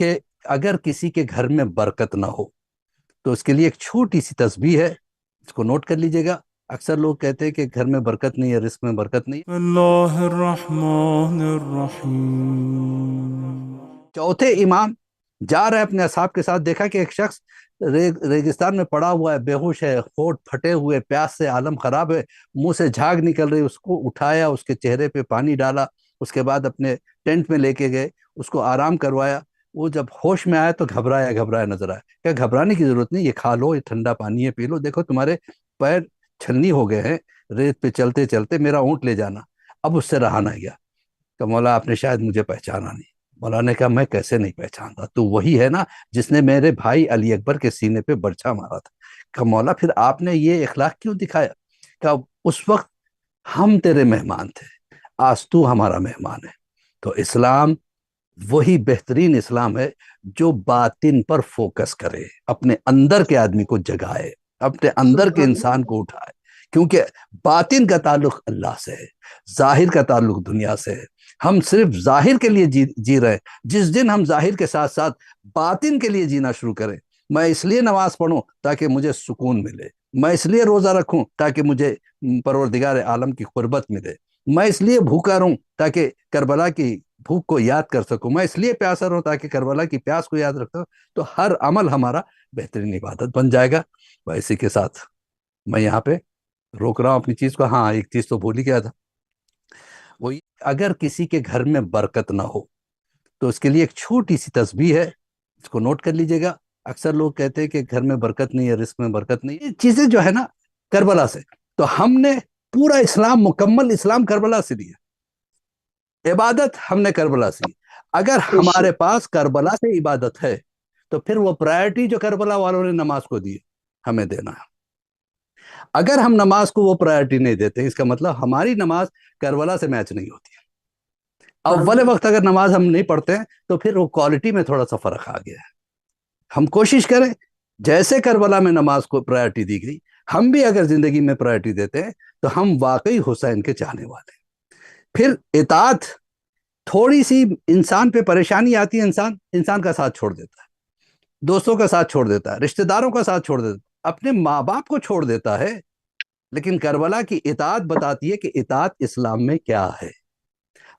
کہ اگر کسی کے گھر میں برکت نہ ہو تو اس کے لیے ایک چھوٹی سی تسبیح ہے، اس کو نوٹ کر لیجئے گا۔ اکثر لوگ کہتے ہیں کہ گھر میں برکت نہیں ہے، رزق میں برکت نہیں ہے۔ اللہ الرحمن الرحیم۔ چوتھے امام جا رہے اپنے اصحاب کے ساتھ، دیکھا کہ ایک شخص ریگستان میں پڑا ہوا ہے، بے ہوش ہے، ہونٹ پھٹے ہوئے، پیاس سے عالم خراب ہے، منہ سے جھاگ نکل رہی، اس کو اٹھایا، اس کے چہرے پہ پانی ڈالا، اس کے بعد اپنے ٹینٹ میں لے کے گئے، اس کو آرام کروایا۔ وہ جب ہوش میں آیا تو گھبرایا گھبرایا نظر آیا۔ کیا گھبرانے کی ضرورت نہیں، یہ کھا لو، یہ ٹھنڈا پانی ہے، پی لو، دیکھو تمہارے پیر چھلنی ہو گئے ہیں ریت پہ چلتے چلتے، میرا اونٹ لے جانا۔ اب اس سے رہا نہ گیا کہ مولا آپ نے شاید مجھے پہچانا نہیں۔ مولا نے کہا میں کیسے نہیں پہچانتا، تو وہی ہے نا جس نے میرے بھائی علی اکبر کے سینے پہ برچھا مارا تھا۔ کہ مولا پھر آپ نے یہ اخلاق کیوں دکھایا؟ کہ اس وقت ہم تیرے مہمان تھے، آج تو ہمارا مہمان ہے۔ تو اسلام وہی بہترین اسلام ہے جو باطن پر فوکس کرے، اپنے اندر کے آدمی کو جگائے، اپنے اندر کے سبحان انسان کو اٹھائے، کیونکہ باطن کا تعلق اللہ سے ہے، ظاہر کا تعلق دنیا سے ہے۔ ہم صرف ظاہر کے لیے جی رہے ہیں۔ جس دن ہم ظاہر کے ساتھ ساتھ باطن کے لیے جینا شروع کریں، میں اس لیے نماز پڑھوں تاکہ مجھے سکون ملے، میں اس لیے روزہ رکھوں تاکہ مجھے پروردگار عالم کی قربت ملے، میں اس لیے بھوکا رہوں تاکہ کربلا کی بھوک کو یاد کر سکوں، میں اس لیے پیاسا رہوں تاکہ کربلا کی پیاس کو یاد رکھ سکوں، تو ہر عمل ہمارا بہترین عبادت بن جائے گا۔ اور اسی کے ساتھ میں یہاں پہ روک رہا ہوں اپنی چیز کو۔ ہاں ایک چیز تو بھول ہی گیا تھا، وہ اگر کسی کے گھر میں برکت نہ ہو تو اس کے لیے ایک چھوٹی سی تسبیح ہے، اس کو نوٹ کر لیجئے گا۔ اکثر لوگ کہتے ہیں کہ گھر میں برکت نہیں ہے، رزق میں برکت نہیں ہے، یہ چیزیں جو ہے نا کربلا سے، تو ہم نے پورا اسلام، مکمل اسلام کربلا سے لیا، عبادت ہم نے کربلا سے لی۔ اگر بے ہمارے شک۔ پاس کربلا سے عبادت ہے تو پھر وہ پرائرٹی جو کربلا والوں نے نماز کو دی ہمیں دینا ہے۔ اگر ہم نماز کو وہ پرائرٹی نہیں دیتے، اس کا مطلب ہماری نماز کربلا سے میچ نہیں ہوتی۔ ہاں اول وقت اگر نماز ہم نہیں پڑھتے ہیں تو پھر وہ کوالٹی میں تھوڑا سا فرق آ گیا ہے۔ ہم کوشش کریں جیسے کربلا میں نماز کو پرائرٹی دی گئی، ہم بھی اگر زندگی میں پرائرٹی دیتے ہیں تو ہم واقعی حسین کے چاہنے والے ہیں۔ پھر اطاعت، تھوڑی سی انسان پہ پریشانی آتی ہے، انسان کا ساتھ چھوڑ دیتا ہے، دوستوں کا ساتھ چھوڑ دیتا ہے، رشتہ داروں کا ساتھ چھوڑ دیتا ہے، اپنے ماں باپ کو چھوڑ دیتا ہے۔ لیکن کربلا کی اطاعت بتاتی ہے کہ اطاعت اسلام میں کیا ہے۔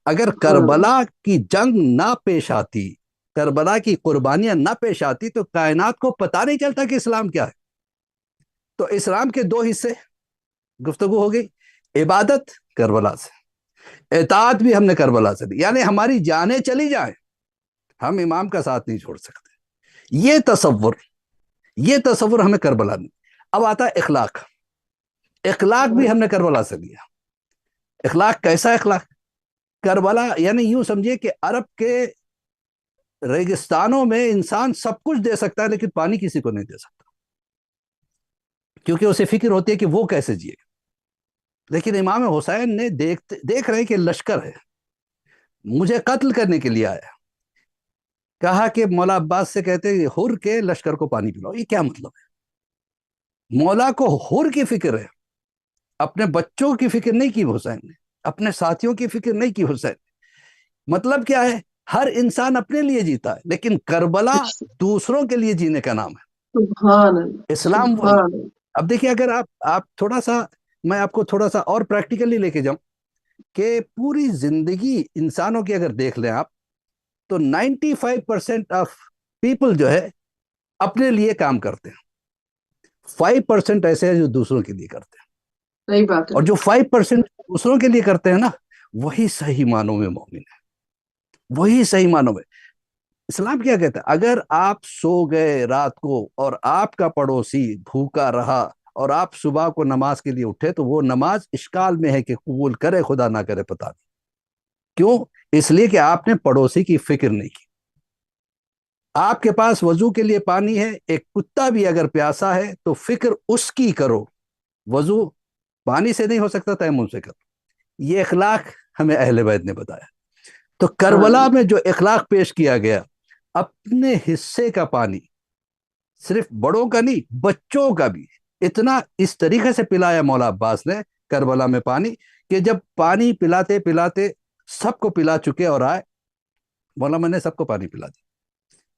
اگر ہاں کربلا کی جنگ نہ پیش آتی، کربلا کی قربانیاں نہ پیش آتی، تو کائنات کو پتہ نہیں چلتا کہ اسلام کیا ہے۔ تو اسلام کے دو حصے گفتگو ہو گئی، عبادت کربلا سے، اطاعت بھی ہم نے کربلا سے دی، یعنی ہماری جانیں چلی جائیں ہم امام کا ساتھ نہیں چھوڑ سکتے۔ یہ تصور ہمیں کربلا میں۔ اب آتا ہے اخلاق، اخلاق بھی ہم نے کربلا سے لیا۔ اخلاق کیسا اخلاق؟ کربلا یعنی یوں سمجھیے کہ عرب کے ریگستانوں میں انسان سب کچھ دے سکتا ہے لیکن پانی کسی کو نہیں دے سکتا، کیونکہ اسے فکر ہوتی ہے کہ وہ کیسے جیے گا۔ لیکن امام حسین نے دیکھ رہے کہ لشکر ہے، مجھے قتل کرنے کے لیے آیا، کہا کہ مولا عباس سے کہتے ہیں ہر کے لشکر کو پانی پلاؤ۔ یہ کیا مطلب ہے؟ مولا کو ہر کی فکر ہے، اپنے بچوں کی فکر نہیں کی حسین نے، اپنے ساتھیوں کی فکر نہیں کی حسین نے۔ مطلب کیا ہے؟ ہر انسان اپنے لیے جیتا ہے، لیکن کربلا بے شک۔ دوسروں کے لیے جینے کا نام ہے۔ سبحان اللہ اسلام وہی۔ سبحان اللہ۔ اب دیکھیے، اگر آپ تھوڑا سا، میں آپ کو تھوڑا سا اور پریکٹیکلی لے کے جاؤں کہ پوری زندگی انسانوں کی اگر دیکھ لیں آپ، تو 95% آف پیپل جو ہے اپنے لیے کام کرتے ہیں، 5% ایسے ہیں جو دوسروں کے لیے کرتے ہیں، صحیح بات ہے۔ اور جو 5% دوسروں کے لیے کرتے ہیں نا، وہی صحیح معنوں میں مومن ہے، وہی صحیح معنوں میں۔ اسلام کیا کہتا ہے؟ اگر آپ سو گئے رات کو اور آپ کا پڑوسی بھوکا رہا اور آپ صبح کو نماز کے لیے اٹھے، تو وہ نماز اشکال میں ہے کہ قبول کرے خدا نہ کرے، پتہ نہیں کیوں؟ اس لیے کہ آپ نے پڑوسی کی فکر نہیں کی۔ آپ کے پاس وضو کے لیے پانی ہے، ایک کتا بھی اگر پیاسا ہے تو فکر اس کی کرو، وضو پانی سے نہیں ہو سکتا، تیمم سے کرو۔ یہ اخلاق ہمیں اہل بیت نے بتایا۔ تو ہاں کربلا میں جو اخلاق پیش کیا گیا، اپنے حصے کا پانی، صرف بڑوں کا نہیں بچوں کا بھی، اتنا اس طریقے سے پلایا مولا عباس نے کربلا میں پانی، کہ جب پانی پلاتے پلاتے سب کو پلا چکے اور آئے، مولا میں نے سب کو پانی پلا دیا۔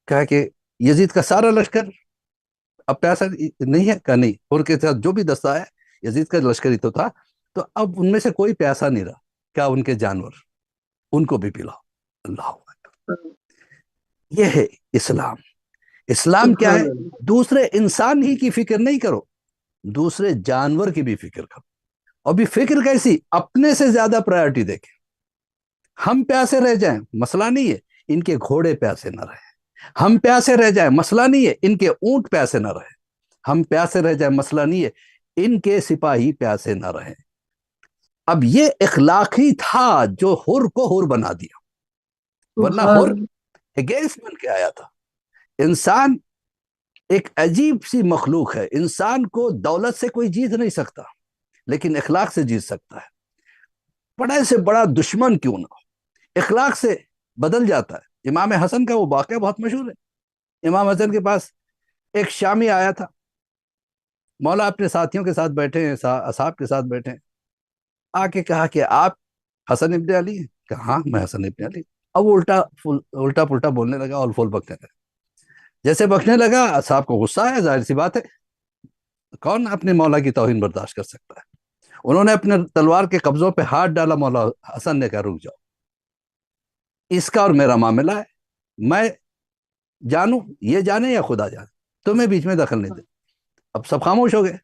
کہا کہ یزید کا سارا لشکر اب پیاسا نہیں ہے؟ کہا نہیں، اور کے ساتھ جو بھی دستہ ہے یزید کا لشکر ہی تو تھا، تو اب ان میں سے کوئی پیاسا نہیں رہا، کیا ان کے جانور، ان کو بھی پلاؤ۔ اللہ اکبر۔ یہ ہے اسلام۔ اسلام کیا ہے؟ سبحان اللہ۔ دوسرے انسان ہی کی فکر نہیں کرو، دوسرے جانور کی بھی فکر کرو، اور بھی فکر کیسی؟ اپنے سے زیادہ پرائرٹی دیکھیں۔ ہم پیاسے رہ جائیں مسئلہ نہیں ہے، ان کے گھوڑے پیاسے نہ رہے، ہم پیاسے رہ جائیں مسئلہ نہیں ہے، ان کے اونٹ پیاسے نہ رہے، ہم پیاسے رہ جائیں مسئلہ نہیں ہے، ان کے سپاہی پیاسے نہ رہے۔ اب یہ اخلاقی تھا جو حر کو حر بنا دیا، ورنہ سبحان حر اگینسٹ بن کے آیا تھا۔ انسان ایک عجیب سی مخلوق ہے، انسان کو دولت سے کوئی جیت نہیں سکتا، لیکن اخلاق سے جیت سکتا ہے۔ بڑے سے بڑا دشمن کیوں نہ ہو، اخلاق سے بدل جاتا ہے۔ امام حسن کا وہ واقعہ بہت مشہور ہے۔ امام حسن کے پاس ایک شامی آیا تھا، مولا اپنے ساتھیوں کے ساتھ بیٹھے ہیں، اصحاب کے ساتھ بیٹھے ہیں، آ کے کہا کہ آپ حسن ابن علی ہیں؟ کہا ہاں میں حسن ابن علی۔ اب وہ الٹا پلٹا بولنے لگا اور فول بکنے لگا۔ جیسے بکنے لگا اصحاب کو غصہ آیا، ظاہر سی بات ہے، کون اپنے مولا کی توہین برداشت کر سکتا ہے۔ انہوں نے اپنے تلوار کے قبضوں پہ ہاتھ ڈالا، مولا حسن نے کہا رک جاؤ، اس کا اور میرا معاملہ ہے، میں جانوں، یہ جانے یا خدا جانے، تمہیں بیچ میں دخل نہیں دے۔ اب سب خاموش ہو گئے۔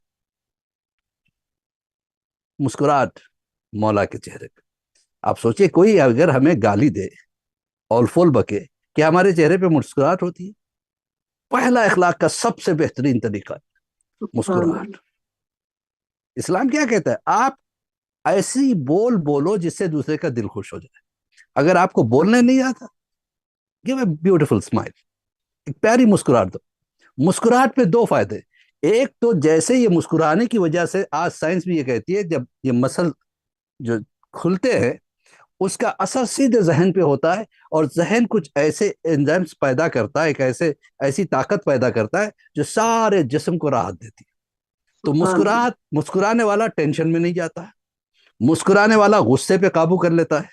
مسکراہٹ مولا کے چہرے پہ۔ آپ سوچئے کوئی اگر ہمیں گالی دے اور فول بکے، کہ ہمارے چہرے پہ مسکراہٹ ہوتی ہے؟ پہلا اخلاق کا سب سے بہترین طریقہ سبحان مسکراہٹ۔ اسلام کیا کہتا ہے؟ آپ ایسی بول بولو جس سے دوسرے کا دل خوش ہو جائے۔ اگر آپ کو بولنے نہیں آتا، give a beautiful smile، ایک پیاری مسکراہٹ دو۔ مسکراہٹ پہ دو فائدے، ایک تو جیسے یہ مسکرانے کی وجہ سے، آج سائنس بھی یہ کہتی ہے، جب یہ مسل جو کھلتے ہیں اس کا اثر سیدھے ذہن پہ ہوتا ہے، اور ذہن کچھ ایسے انزائمز پیدا کرتا ہے، ایک ایسی طاقت پیدا کرتا ہے جو سارے جسم کو راحت دیتی ہے۔ تو اللہ۔ مسکرانے والا ٹینشن میں نہیں جاتا ہے، مسکرانے والا غصے پہ قابو کر لیتا ہے،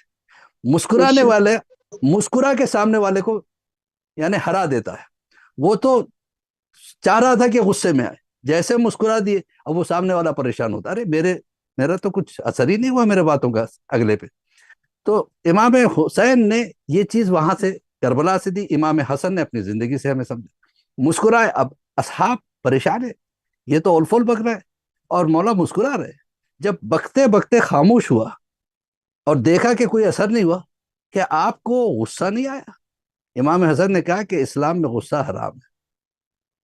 بے مسکرانے شک۔ والے مسکرا کے سامنے والے کو یعنی ہرا دیتا ہے۔ وہ تو چاہ رہا تھا کہ غصے میں آئے، جیسے مسکرا دیے اب وہ سامنے والا پریشان ہوتا، ارے میرا تو کچھ اثر ہی نہیں ہوا میرے باتوں کا اگلے پہ۔ تو امام حسین نے یہ چیز وہاں سے کربلا سے دی، امام حسن نے اپنی زندگی سے ہمیں سمجھا۔ مسکرائے، اب اصحاب پریشان ہے، یہ تو اولفول بک رہا ہے اور مولا مسکرا رہے۔ جب بکتے بکتے خاموش ہوا اور دیکھا کہ کوئی اثر نہیں ہوا، کہ آپ کو غصہ نہیں آیا؟ امام حسن نے کہا کہ اسلام میں غصہ حرام ہے،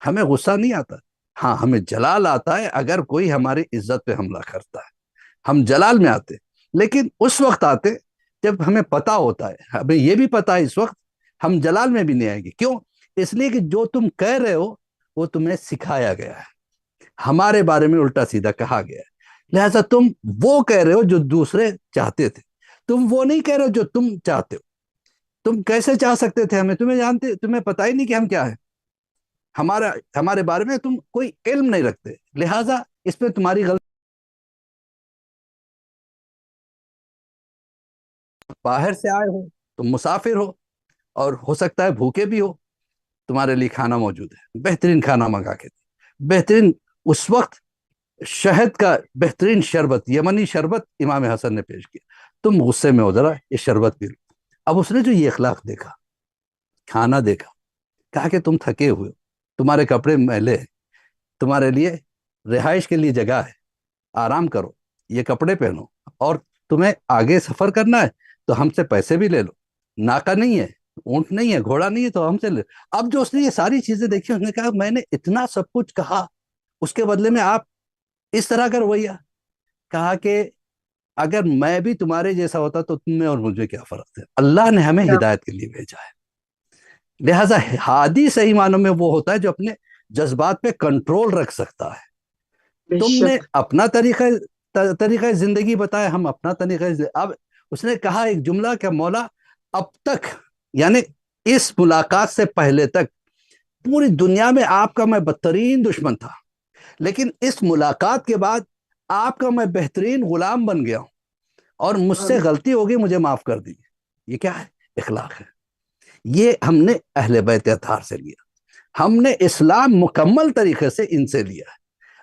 ہمیں غصہ نہیں آتا، ہاں ہمیں جلال آتا ہے اگر کوئی ہماری عزت پہ حملہ کرتا ہے، ہم جلال میں آتے، لیکن اس وقت آتے جب ہمیں پتا ہوتا ہے، ہمیں یہ بھی پتا ہے اس وقت ہم جلال میں بھی نہیں آئیں گے۔ کیوں؟ اس لیے کہ جو تم کہہ رہے ہو وہ تمہیں سکھایا گیا ہے، ہمارے بارے میں الٹا سیدھا کہا گیا ہے، لہذا تم وہ کہہ رہے ہو جو دوسرے چاہتے تھے، تم وہ نہیں کہہ رہے ہو جو تم چاہتے ہو۔ تم کیسے چاہ سکتے تھے ہمیں؟ تمہیں پتا ہی نہیں کہ ہم کیا ہے، ہمارے بارے میں تم کوئی علم نہیں رکھتے، لہذا اس پہ تمہاری غلطی۔ باہر سے آئے ہو، تم مسافر ہو، اور ہو سکتا ہے بھوکے بھی ہو، تمہارے لیے کھانا موجود ہے، بہترین کھانا منگا کے دے، بہترین اس وقت شہد کا بہترین شربت، یمنی شربت امام حسن نے پیش کیا، تم غصے میں ہو، ذرا یہ شربت پی لو۔ اب اس نے جو یہ اخلاق دیکھا، کھانا دیکھا، کہا کہ تم تھکے ہوئے ہو، تمہارے کپڑے میلے ہیں، تمہارے لیے رہائش کے لیے جگہ ہے، آرام کرو، یہ کپڑے پہنو، اور تمہیں آگے سفر کرنا ہے تو ہم سے پیسے بھی لے لو، ناکا نہیں ہے، اونٹ نہیں ہے، گھوڑا نہیں ہے، تو ہم سے لے۔ اب جو اس نے یہ ساری چیزیں دیکھی، اس نے کہا میں نے اتنا سب کچھ کہا، اس کے بدلے میں آپ اس طرح کا رویہ۔ کہا کہ اگر میں بھی تمہارے جیسا ہوتا تو تم میں اور مجھے کیا فرق ہے؟ اللہ نے ہمیں ہدایت کے لیے بھیجا ہے، لہٰذا ہادی صحیح معنوں میں وہ ہوتا ہے جو اپنے جذبات پہ کنٹرول رکھ سکتا ہے۔ بے تم نے شک۔ اپنا طریقہ زندگی بتایا، ہم اپنا طریقہ اب اس نے کہا ایک جملہ کہ مولا اب تک، یعنی اس ملاقات سے پہلے تک پوری دنیا میں آپ کا میں بدترین دشمن تھا، لیکن اس ملاقات کے بعد آپ کا میں بہترین غلام بن گیا ہوں، اور مجھ سے غلطی ہوگی، مجھے معاف کر دیجیے۔ یہ کیا ہے؟ اخلاق ہے۔ یہ ہم نے اہل بیت اطہار سے لیا، ہم نے اسلام مکمل طریقے سے ان سے لیا ہے۔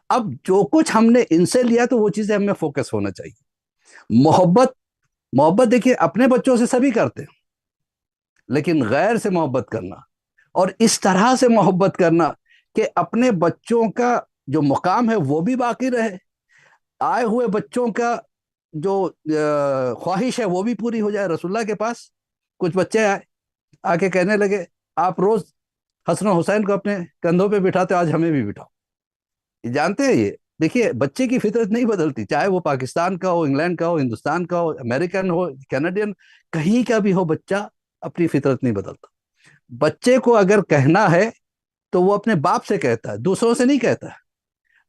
اب جو کچھ ہم نے ان سے لیا تو وہ چیزیں ہمیں فوکس ہونا چاہیے۔ محبت دیکھیے اپنے بچوں سے سبھی کرتے ہیں، لیکن غیر سے محبت کرنا اور اس طرح سے محبت کرنا کہ اپنے بچوں کا جو مقام ہے وہ بھی باقی رہے، آئے ہوئے بچوں کا جو خواہش ہے وہ بھی پوری ہو جائے۔ رسول اللہ کے پاس کچھ بچے آ کے کہنے لگے آپ روز حسن و حسین کو اپنے کندھوں پہ بٹھاتے، آج ہمیں بھی بٹھاؤ۔ یہ جانتے ہیں، یہ دیکھیے بچے کی فطرت نہیں بدلتی، چاہے وہ پاکستان کا ہو، انگلینڈ کا ہو، ہندوستان کا ہو، امریکن ہو، کینیڈین، کہیں کا بھی ہو، بچہ اپنی فطرت نہیں بدلتا۔ بچے کو اگر کہنا ہے تو وہ اپنے باپ سے کہتا ہے، دوسروں سے نہیں کہتا ہے۔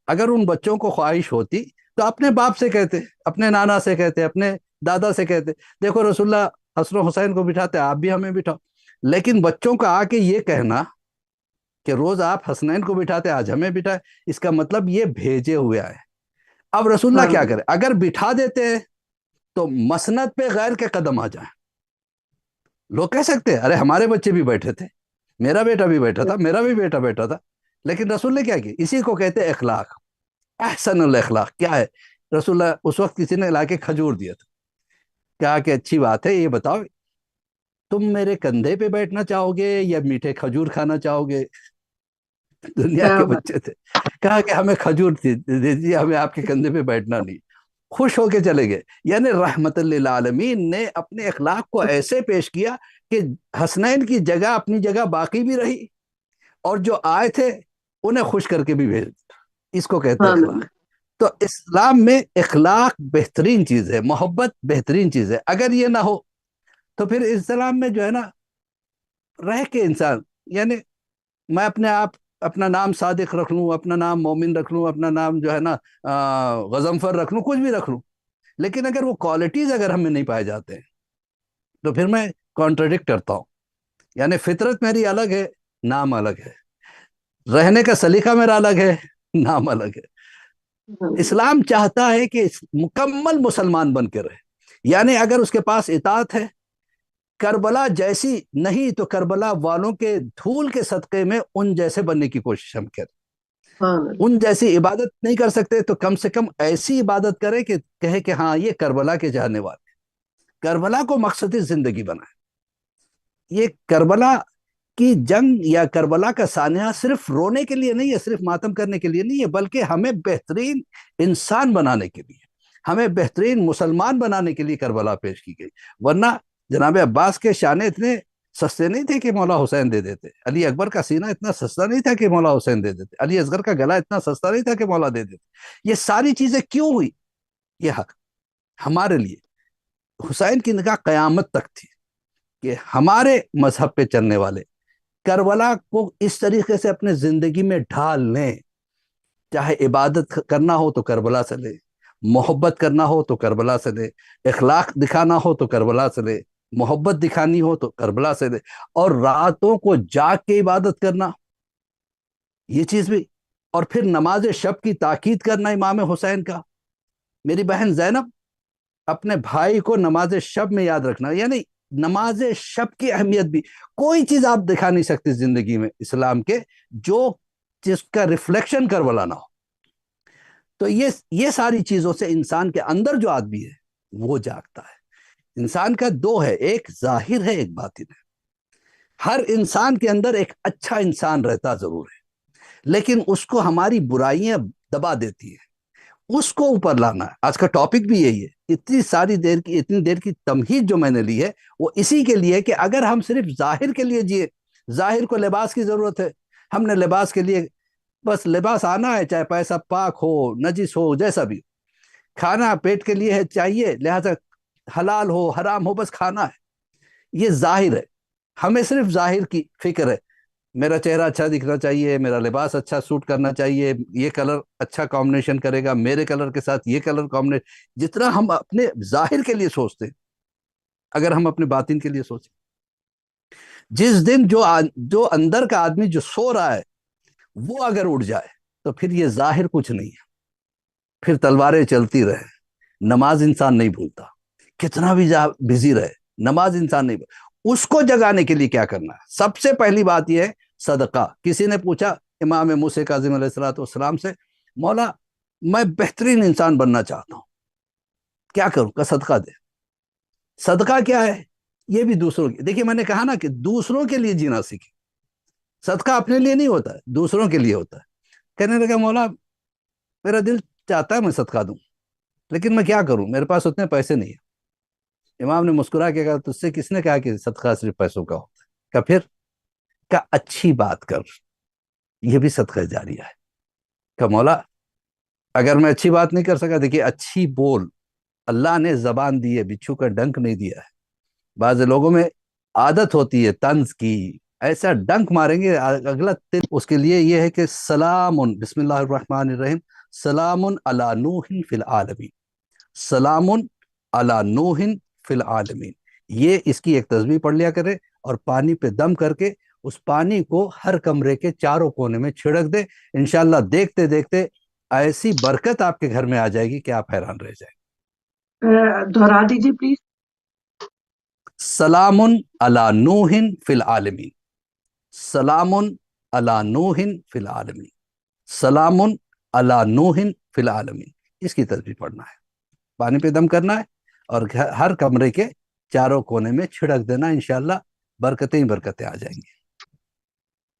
اگر ان بچوں کو خواہش ہوتی تو اپنے باپ سے کہتے، اپنے نانا سے کہتے، اپنے دادا سے کہتے دیکھو رسول اللہ حسن و حسین کو بٹھاتے، آپ بھی ہمیں بٹھاؤ۔ لیکن بچوں کا آ کے یہ کہنا کہ روز آپ حسنین کو بٹھاتے آج ہمیں بٹھائے، اس کا مطلب یہ بھیجے ہوئے آئے۔ اب رسول اللہ کیا کرے؟ اگر بٹھا دیتے ہیں تو مسند پہ غیر کے قدم آ جائیں۔ لوگ کہہ سکتے ہیں ارے ہمارے بچے بھی بیٹھے تھے، میرا بیٹا بھی بیٹھا تھا، میرا بھی بیٹا بیٹھا تھا، لیکن رسول نے کیا کیا؟ اسی کو کہتے اخلاق، احسن الاخلاق۔ کیا ہے؟ رسول اللہ اس وقت کسی نے لا کے کھجور دیا تھا، کہا کہ اچھی بات ہے، یہ بتاؤ تم میرے کندھے پہ بیٹھنا چاہو گے یا میٹھے کھجور کھانا چاہو گے؟ دنیا کے بچے تھے، کہا کہ ہمیں کھجور دے دیجیے، ہمیں آپ کے کندھے پہ بیٹھنا نہیں۔ خوش ہو کے چلے گئے۔ یعنی رحمت للعالمین نے اپنے اخلاق کو ایسے پیش کیا کہ حسنین کی جگہ اپنی جگہ باقی بھی رہی، اور جو آئے تھے انہیں خوش کر کے بھی بھیج دیا۔ اس کو کہتے ہیں اخلاق۔ تو اسلام میں اخلاق بہترین چیز ہے، محبت بہترین چیز ہے۔ اگر یہ نہ ہو تو پھر اسلام میں جو ہے نا رہ کے انسان، یعنی میں اپنے آپ اپنا نام صادق رکھ لوں، اپنا نام مومن رکھ لوں، اپنا نام جو ہے نا غضنفر رکھ لوں، کچھ بھی رکھ لوں، لیکن اگر وہ کوالٹیز اگر ہم میں نہیں پائے جاتے ہیں تو پھر میں کانٹرڈکٹ کرتا ہوں۔ یعنی فطرت میری الگ ہے، نام الگ ہے، رہنے کا سلیقہ میرا الگ ہے، نام الگ ہے۔ اسلام چاہتا ہے کہ مکمل مسلمان بن کے رہے، یعنی اگر اس کے پاس اطاعت ہے، کربلا جیسی نہیں تو کربلا والوں کے دھول کے صدقے میں ان جیسے بننے کی کوشش ہم کریں۔ ان جیسی عبادت نہیں کر سکتے تو کم سے کم ایسی عبادت کرے کہ کہے کہ ہاں یہ کربلا کے جانے والے، کربلا کو مقصد زندگی بنائے۔ یہ کربلا کی جنگ یا کربلا کا سانحہ صرف رونے کے لیے نہیں ہے، صرف ماتم کرنے کے لیے نہیں ہے، بلکہ ہمیں بہترین انسان بنانے کے لیے، ہمیں بہترین مسلمان بنانے کے لیے کربلا پیش کی گئی۔ ورنہ جناب عباس کے شانے اتنے سستے نہیں تھے کہ مولا حسین دے دیتے، علی اکبر کا سینہ اتنا سستا نہیں تھا کہ مولا حسین دے دیتے، علی اصغر کا گلا اتنا سستا نہیں تھا کہ مولا دے دیتے۔ یہ ساری چیزیں کیوں ہوئی؟ یہ حق ہمارے لیے حسین کی نگاہ قیامت تک تھی کہ ہمارے مذہب پہ چلنے والے کربلا کو اس طریقے سے اپنے زندگی میں ڈھال لیں، چاہے عبادت کرنا ہو تو کربلا سے لے، محبت کرنا ہو تو کربلا سے لے، اخلاق دکھانا ہو تو کربلا سے لے، محبت دکھانی ہو تو کربلا سے لے، اور راتوں کو جاگ کے عبادت کرنا، یہ چیز بھی، اور پھر نماز شب کی تاکید کرنا امام حسین کا۔ میری بہن زینب، اپنے بھائی کو نماز شب میں یاد رکھنا، یعنی نماز شب کی اہمیت بھی کوئی چیز آپ دکھا نہیں سکتے زندگی میں اسلام کے جو جس کا ریفلیکشن کربلا نہ ہو۔ تو یہ ساری چیزوں سے انسان کے اندر جو آدمی ہے وہ جاگتا ہے۔ انسان کا دو ہے، ایک ظاہر ہے، ایک باطن ہے۔ ہر انسان کے اندر ایک اچھا انسان رہتا ضرور ہے، لیکن اس کو ہماری برائیاں دبا دیتی ہیں، اس کو اوپر لانا ہے۔ آج کا ٹاپک بھی یہی ہے۔ اتنی دیر کی تمہید جو میں نے لی ہے وہ اسی کے لیے کہ اگر ہم صرف ظاہر کے لیے جیے، ظاہر کو لباس کی ضرورت ہے، ہم نے لباس کے لیے بس لباس آنا ہے، چاہے پیسہ پاک ہو نجس ہو جیسا بھی، کھانا پیٹ کے لیے ہے چاہیے، لہذا حلال ہو حرام ہو بس کھانا ہے، یہ ظاہر ہے۔ ہمیں صرف ظاہر کی فکر ہے، میرا چہرہ اچھا دکھنا چاہیے، میرا لباس اچھا سوٹ کرنا چاہیے، یہ کلر اچھا کمبینیشن کرے گا، میرے کلر کے ساتھ یہ کلر کمبینیشن۔ جتنا ہم اپنے ظاہر کے لیے سوچتے ہیں، اگر ہم اپنے باطن کے لیے سوچیں، جس دن جو اندر کا آدمی جو سو رہا ہے وہ اگر اٹھ جائے تو پھر یہ ظاہر کچھ نہیں ہے، پھر تلواریں چلتی رہے، نماز انسان نہیں بھولتا، کتنا بھی بزی رہے نماز انسان نہیں بھولتا۔ اس کو جگانے کے لیے کیا کرنا ہے؟ سب سے پہلی بات یہ ہے صدقہ. کسی نے پوچھا امام موسیٰ کاظم علیہ السلام سے, مولا میں بہترین انسان بننا چاہتا ہوں, کیا کروں؟ کہ صدقہ دے. صدقہ کیا ہے؟ یہ بھی دوسروں کے, دیکھیے میں نے کہا نا کہ دوسروں کے لیے جینا سیکھیں. صدقہ اپنے لیے نہیں ہوتا ہے, دوسروں کے لیے ہوتا ہے. کہنے لگا مولا میرا دل چاہتا ہے میں صدقہ دوں, لیکن میں کیا کروں, میرے پاس اتنے پیسے نہیں ہیں. امام نے مسکرا کے کہا تجھ سے کس نے کہا کہ صدقہ صرف پیسوں کا ہوتا ہے؟ کہ پھر کہ اچھی بات کر, یہ بھی صدقہ جاریہ ہے. کہ مولا اگر میں اچھی بات نہیں کر سکا, دیکھیے اچھی بول, اللہ نے زبان دی ہے, بچھو کا ڈنک نہیں دیا ہے. بعض لوگوں میں عادت ہوتی ہے طنز کی, ایسا ڈنک ماریں گے اگلا تل. اس کے لیے یہ ہے کہ سلام, بسم اللہ الرحمن الرحیم, سلام علی نوح فی العالمین, سلام علی نوح فی العالمین. یہ اس کی ایک تسبیح پڑھ لیا کرے اور پانی پہ دم کر کے اس پانی کو ہر کمرے کے چاروں کونے میں چھڑک دے. انشاءاللہ دیکھتے دیکھتے ایسی برکت آپ کے گھر میں آ جائے گی کہ آپ حیران رہ جائیں. دہرا دیجیے پلیز. سلام علی نوح فی العالمین, سلام علی نوح فی العالمین, سلام علی نوح فی العالمین. اس کی تسبیح پڑھنا ہے, پانی پہ دم کرنا ہے اور ہر کمرے کے چاروں کونے میں چھڑک دینا. انشاءاللہ برکتیں ہی برکتیں آ جائیں گی.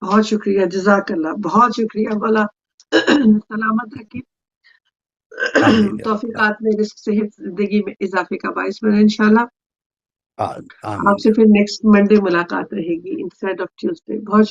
بہت شکریہ, جزاک اللہ, بہت شکریہ. والا سلامت رکھیے, آمین یا رب. توفیقات میں رزق صحت زندگی میں اضافے کا باعث بنے انشاءاللہ. آمین. آپ سے پھر نیکسٹ منڈے ملاقات رہے گی انسٹیڈ آف ٹیوزڈے. بہت شکریہ.